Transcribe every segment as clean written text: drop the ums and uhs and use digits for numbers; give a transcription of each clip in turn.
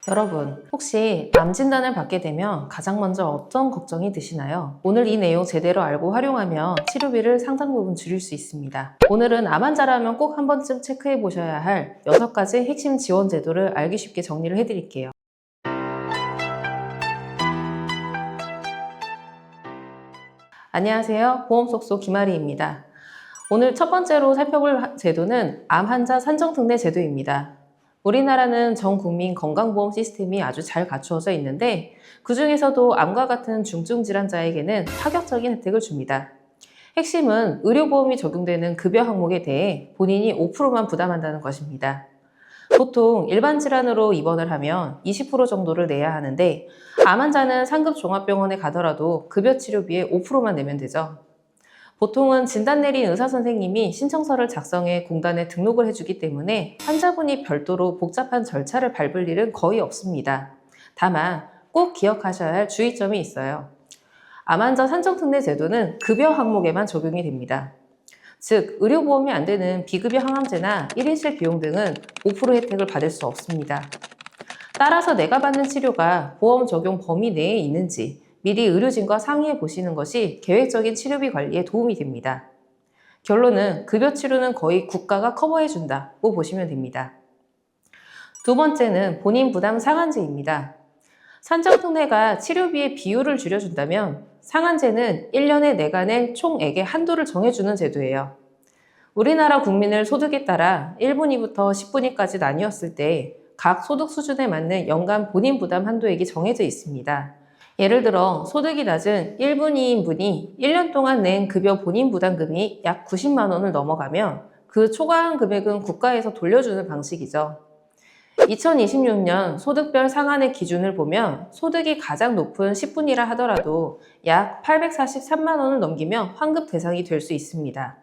여러분, 혹시 암 진단을 받게 되면 가장 먼저 어떤 걱정이 드시나요? 오늘 이 내용 제대로 알고 활용하면 치료비를 상당 부분 줄일 수 있습니다. 오늘은 암 환자라면 꼭 한 번쯤 체크해 보셔야 할 6가지 핵심 지원 제도를 알기 쉽게 정리를 해드릴게요. 안녕하세요. 보험속소 김아리입니다. 오늘 첫 번째로 살펴볼 제도는 암 환자 산정특례 제도입니다. 우리나라는 전 국민 건강보험 시스템이 아주 잘 갖추어져 있는데 그 중에서도 암과 같은 중증 질환자에게는 파격적인 혜택을 줍니다. 핵심은 의료보험이 적용되는 급여 항목에 대해 본인이 5%만 부담한다는 것입니다. 보통 일반 질환으로 입원을 하면 20% 정도를 내야 하는데 암 환자는 상급 종합병원에 가더라도 급여 치료비의 5%만 내면 되죠. 보통은 진단 내린 의사 선생님이 신청서를 작성해 공단에 등록을 해주기 때문에 환자분이 별도로 복잡한 절차를 밟을 일은 거의 없습니다. 다만 꼭 기억하셔야 할 주의점이 있어요. 암 환자 산정특례 제도는 급여 항목에만 적용이 됩니다. 즉, 의료보험이 안 되는 비급여 항암제나 1인실 비용 등은 5% 혜택을 받을 수 없습니다. 따라서 내가 받는 치료가 보험 적용 범위 내에 있는지 미리 의료진과 상의해 보시는 것이 계획적인 치료비 관리에 도움이 됩니다. 결론은 급여 치료는 거의 국가가 커버해 준다고 보시면 됩니다. 두 번째는 본인 부담 상한제입니다. 산정특례가 치료비의 비율을 줄여준다면 상한제는 1년에 내가 낼 총액의 한도를 정해주는 제도예요. 우리나라 국민을 소득에 따라 1분위부터 10분위까지 나뉘었을 때 각 소득 수준에 맞는 연간 본인 부담 한도액이 정해져 있습니다. 예를 들어 소득이 낮은 1분위인 분이 1년 동안 낸 급여 본인 부담금이 약 90만 원을 넘어가면 그 초과한 금액은 국가에서 돌려주는 방식이죠. 2026년 소득별 상한의 기준을 보면 소득이 가장 높은 10분위라 하더라도 약 843만 원을 넘기면 환급 대상이 될 수 있습니다.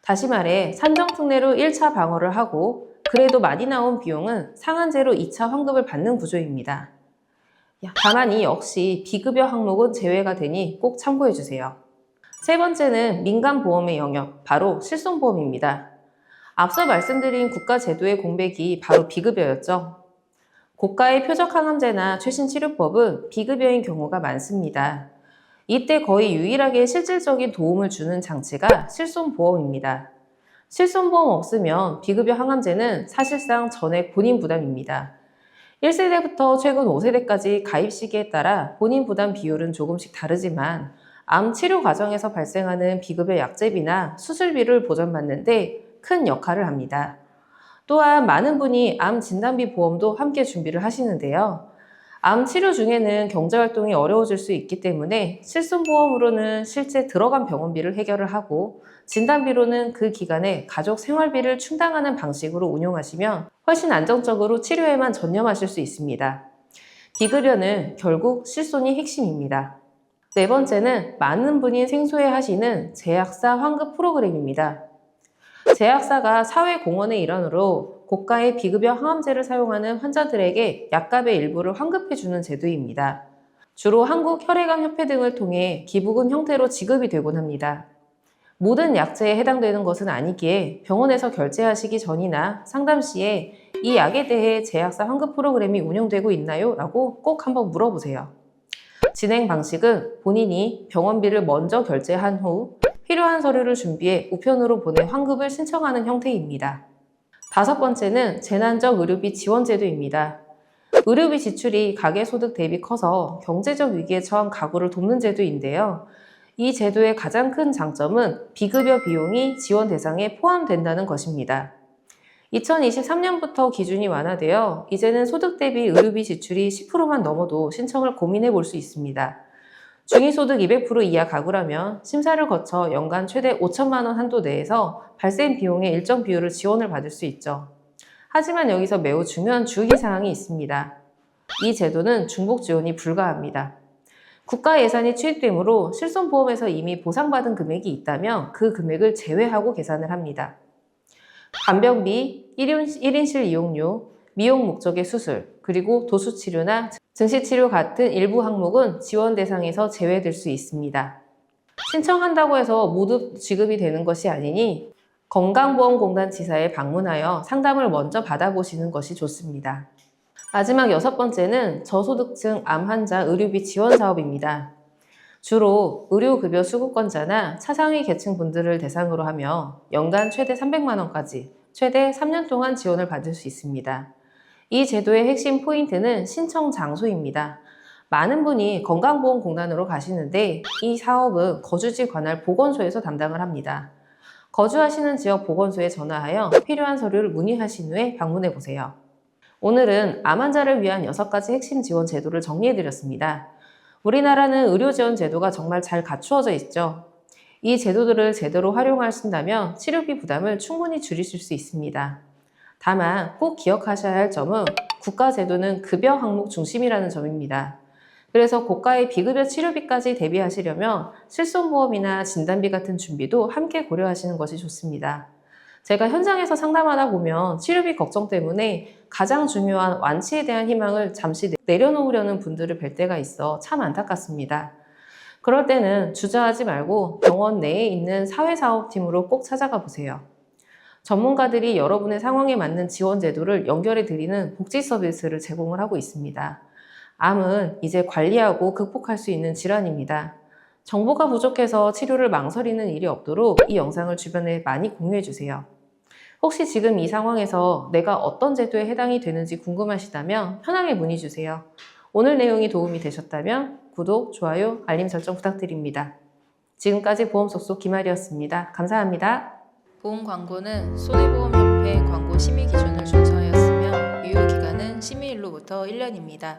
다시 말해 산정특례로 1차 방어를 하고 그래도 많이 나온 비용은 상한제로 2차 환급을 받는 구조입니다. 다만 이 역시 비급여 항목은 제외가 되니 꼭 참고해 주세요. 세 번째는 민간보험의 영역, 바로 실손보험입니다. 앞서 말씀드린 국가 제도의 공백이 바로 비급여였죠. 고가의 표적항암제나 최신치료법은 비급여인 경우가 많습니다. 이때 거의 유일하게 실질적인 도움을 주는 장치가 실손보험입니다. 실손보험 없으면 비급여 항암제는 사실상 전액 본인 부담입니다. 1세대부터 최근 5세대까지 가입 시기에 따라 본인 부담 비율은 조금씩 다르지만 암 치료 과정에서 발생하는 비급여 약제비나 수술비를 보전받는데 큰 역할을 합니다. 또한 많은 분이 암 진단비 보험도 함께 준비를 하시는데요. 암 치료 중에는 경제활동이 어려워질 수 있기 때문에 실손보험으로는 실제 들어간 병원비를 해결을 하고 진단비로는 그 기간에 가족 생활비를 충당하는 방식으로 운용하시면 훨씬 안정적으로 치료에만 전념하실 수 있습니다. 비급여는 결국 실손이 핵심입니다. 네 번째는 많은 분이 생소해하시는 제약사 환급 프로그램입니다. 제약사가 사회공헌의 일환으로 고가의 비급여 항암제를 사용하는 환자들에게 약값의 일부를 환급해주는 제도입니다. 주로 한국혈액암협회 등을 통해 기부금 형태로 지급이 되곤 합니다. 모든 약제에 해당되는 것은 아니기에 병원에서 결제하시기 전이나 상담 시에 이 약에 대해 제약사 환급 프로그램이 운영되고 있나요? 라고 꼭 한번 물어보세요. 진행 방식은 본인이 병원비를 먼저 결제한 후 필요한 서류를 준비해 우편으로 보내 환급을 신청하는 형태입니다. 다섯 번째는 재난적 의료비 지원 제도입니다. 의료비 지출이 가계소득 대비 커서 경제적 위기에 처한 가구를 돕는 제도인데요. 이 제도의 가장 큰 장점은 비급여 비용이 지원 대상에 포함된다는 것입니다. 2023년부터 기준이 완화되어 이제는 소득 대비 의료비 지출이 10%만 넘어도 신청을 고민해 볼 수 있습니다. 중위소득 200% 이하 가구라면 심사를 거쳐 연간 최대 5천만 원 한도 내에서 발생 비용의 일정 비율을 지원을 받을 수 있죠. 하지만 여기서 매우 중요한 주의사항이 있습니다. 이 제도는 중복 지원이 불가합니다. 국가 예산이 투입되므로 실손보험에서 이미 보상받은 금액이 있다면 그 금액을 제외하고 계산을 합니다. 간병비, 1인실 이용료, 미용 목적의 수술, 그리고 도수치료나 증시치료 같은 일부 항목은 지원 대상에서 제외될 수 있습니다. 신청한다고 해서 모두 지급이 되는 것이 아니니 건강보험공단 지사에 방문하여 상담을 먼저 받아보시는 것이 좋습니다. 마지막 6번째는 저소득층 암 환자 의료비 지원 사업입니다. 주로 의료급여 수급권자나 차상위 계층 분들을 대상으로 하며 연간 최대 300만 원까지 최대 3년 동안 지원을 받을 수 있습니다. 이 제도의 핵심 포인트는 신청 장소입니다. 많은 분이 건강보험공단으로 가시는데 이 사업은 거주지 관할 보건소에서 담당을 합니다. 거주하시는 지역 보건소에 전화하여 필요한 서류를 문의하신 후에 방문해 보세요. 오늘은 암 환자를 위한 6가지 핵심 지원 제도를 정리해 드렸습니다. 우리나라는 의료 지원 제도가 정말 잘 갖추어져 있죠. 이 제도들을 제대로 활용하신다면 치료비 부담을 충분히 줄이실 수 있습니다. 다만 꼭 기억하셔야 할 점은 국가 제도는 급여 항목 중심이라는 점입니다. 그래서 고가의 비급여 치료비까지 대비하시려면 실손보험이나 진단비 같은 준비도 함께 고려하시는 것이 좋습니다. 제가 현장에서 상담하다 보면 치료비 걱정 때문에 가장 중요한 완치에 대한 희망을 잠시 내려놓으려는 분들을 뵐 때가 있어 참 안타깝습니다. 그럴 때는 주저하지 말고 병원 내에 있는 사회사업팀으로 꼭 찾아가 보세요. 전문가들이 여러분의 상황에 맞는 지원 제도를 연결해 드리는 복지 서비스를 제공을 하고 있습니다. 암은 이제 관리하고 극복할 수 있는 질환입니다. 정보가 부족해서 치료를 망설이는 일이 없도록 이 영상을 주변에 많이 공유해 주세요. 혹시 지금 이 상황에서 내가 어떤 제도에 해당이 되는지 궁금하시다면 편하게 문의 주세요. 오늘 내용이 도움이 되셨다면 구독, 좋아요, 알림 설정 부탁드립니다. 지금까지 보험 속속 김아리였습니다. 감사합니다. 보험 광고는 손해보험협회 광고 심의 기준을 준수하였으며 유효 기간은 심의일로부터 1년입니다.